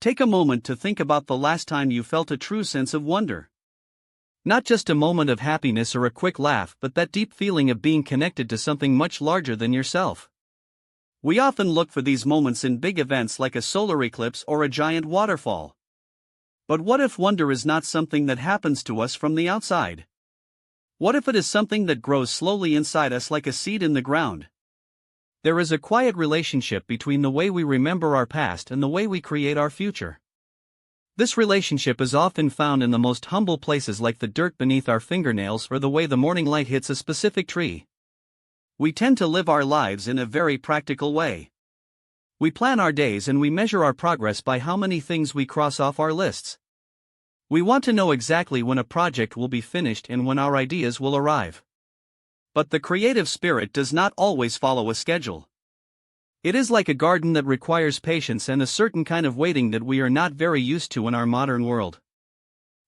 Take a moment to think about the last time you felt a true sense of wonder. Not just a moment of happiness or a quick laugh, but that deep feeling of being connected to something much larger than yourself. We often look for these moments in big events like a solar eclipse or a giant waterfall. But what if wonder is not something that happens to us from the outside? What if it is something that grows slowly inside us like a seed in the ground? There is a quiet relationship between the way we remember our past and the way we create our future. This relationship is often found in the most humble places like the dirt beneath our fingernails or the way the morning light hits a specific tree. We tend to live our lives in a very practical way. We plan our days and we measure our progress by how many things we cross off our lists. We want to know exactly when a project will be finished and when our ideas will arrive. But the creative spirit does not always follow a schedule. It is like a garden that requires patience and a certain kind of waiting that we are not very used to in our modern world.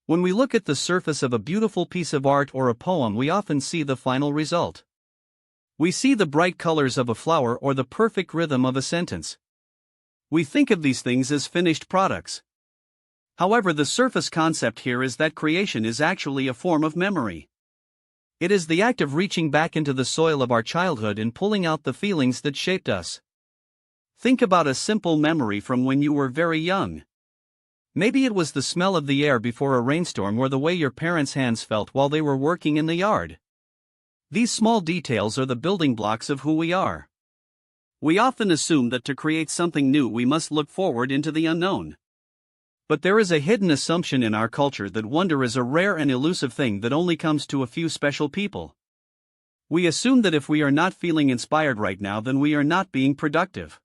When we look at the surface of a beautiful piece of art or a poem, we often see the final result. We see the bright colors of a flower or the perfect rhythm of a sentence. We think of these things as finished products. However, the surface concept here is that creation is actually a form of memory. It is the act of reaching back into the soil of our childhood and pulling out the feelings that shaped us. Think about a simple memory from when you were very young. Maybe it was the smell of the air before a rainstorm or the way your parents' hands felt while they were working in the yard. These small details are the building blocks of who we are. We often assume that to create something new we must look forward into the unknown. But there is a hidden assumption in our culture that wonder is a rare and elusive thing that only comes to a few special people. We assume that if we are not feeling inspired right now, then we are not being productive.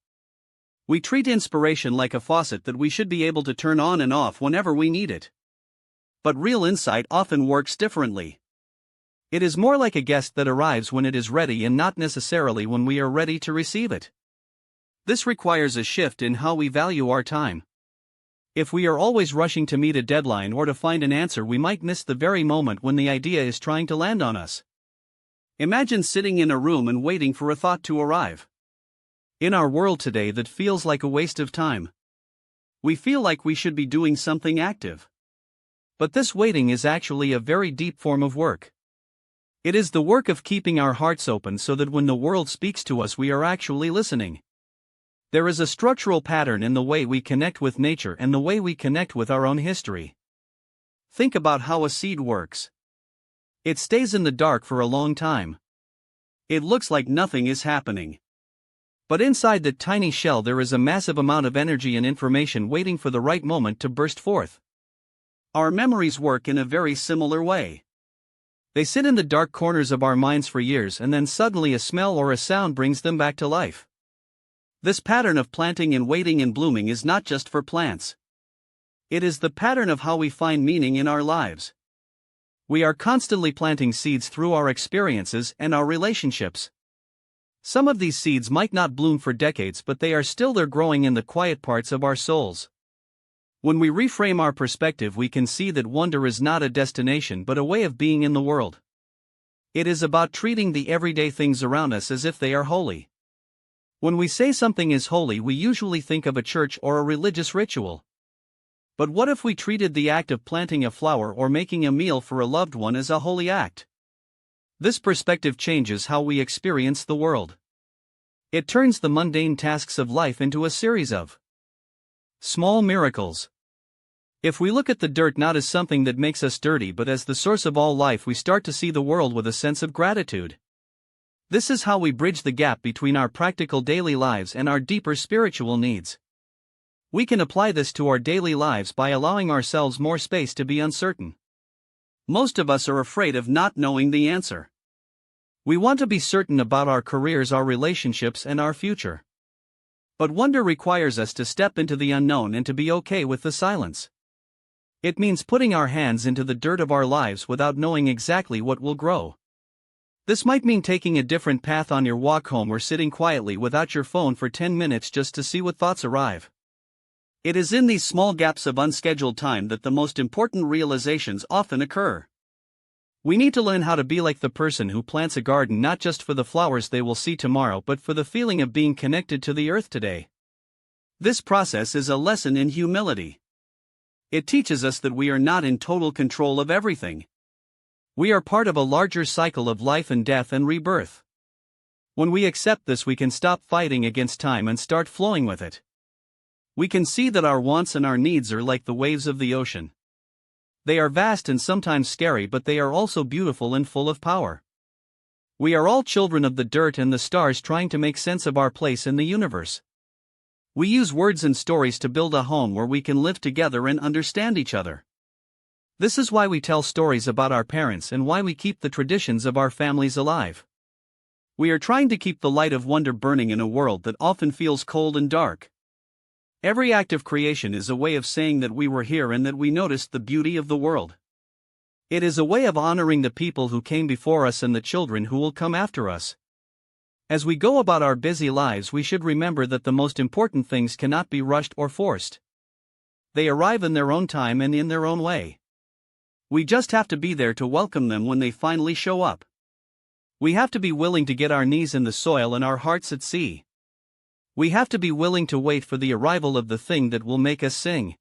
We treat inspiration like a faucet that we should be able to turn on and off whenever we need it. But real insight often works differently. It is more like a guest that arrives when it is ready and not necessarily when we are ready to receive it. This requires a shift in how we value our time. If we are always rushing to meet a deadline or to find an answer, we might miss the very moment when the idea is trying to land on us. Imagine sitting in a room and waiting for a thought to arrive. In our world today, that feels like a waste of time. We feel like we should be doing something active. But this waiting is actually a very deep form of work. It is the work of keeping our hearts open so that when the world speaks to us, we are actually listening. There is a structural pattern in the way we connect with nature and the way we connect with our own history. Think about how a seed works. It stays in the dark for a long time. It looks like nothing is happening. But inside that tiny shell there is a massive amount of energy and information waiting for the right moment to burst forth. Our memories work in a very similar way. They sit in the dark corners of our minds for years and then suddenly a smell or a sound brings them back to life. This pattern of planting and waiting and blooming is not just for plants. It is the pattern of how we find meaning in our lives. We are constantly planting seeds through our experiences and our relationships. Some of these seeds might not bloom for decades, but they are still there, growing in the quiet parts of our souls. When we reframe our perspective, we can see that wonder is not a destination but a way of being in the world. It is about treating the everyday things around us as if they are holy. When we say something is holy, we usually think of a church or a religious ritual. But what if we treated the act of planting a flower or making a meal for a loved one as a holy act? This perspective changes how we experience the world. It turns the mundane tasks of life into a series of small miracles. If we look at the dirt not as something that makes us dirty but as the source of all life, we start to see the world with a sense of gratitude. This is how we bridge the gap between our practical daily lives and our deeper spiritual needs. We can apply this to our daily lives by allowing ourselves more space to be uncertain. Most of us are afraid of not knowing the answer. We want to be certain about our careers, our relationships, and our future. But wonder requires us to step into the unknown and to be okay with the silence. It means putting our hands into the dirt of our lives without knowing exactly what will grow. This might mean taking a different path on your walk home or sitting quietly without your phone for 10 minutes just to see what thoughts arrive. It is in these small gaps of unscheduled time that the most important realizations often occur. We need to learn how to be like the person who plants a garden, not just for the flowers they will see tomorrow but for the feeling of being connected to the earth today. This process is a lesson in humility. It teaches us that we are not in total control of everything. We are part of a larger cycle of life and death and rebirth. When we accept this, we can stop fighting against time and start flowing with it. We can see that our wants and our needs are like the waves of the ocean. They are vast and sometimes scary, but they are also beautiful and full of power. We are all children of the dirt and the stars trying to make sense of our place in the universe. We use words and stories to build a home where we can live together and understand each other. This is why we tell stories about our parents and why we keep the traditions of our families alive. We are trying to keep the light of wonder burning in a world that often feels cold and dark. Every act of creation is a way of saying that we were here and that we noticed the beauty of the world. It is a way of honoring the people who came before us and the children who will come after us. As we go about our busy lives, we should remember that the most important things cannot be rushed or forced. They arrive in their own time and in their own way. We just have to be there to welcome them when they finally show up. We have to be willing to get our knees in the soil and our hearts at sea. We have to be willing to wait for the arrival of the thing that will make us sing.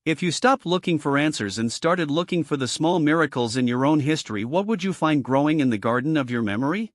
If you stopped looking for answers and started looking for the small miracles in your own history, what would you find growing in the garden of your memory?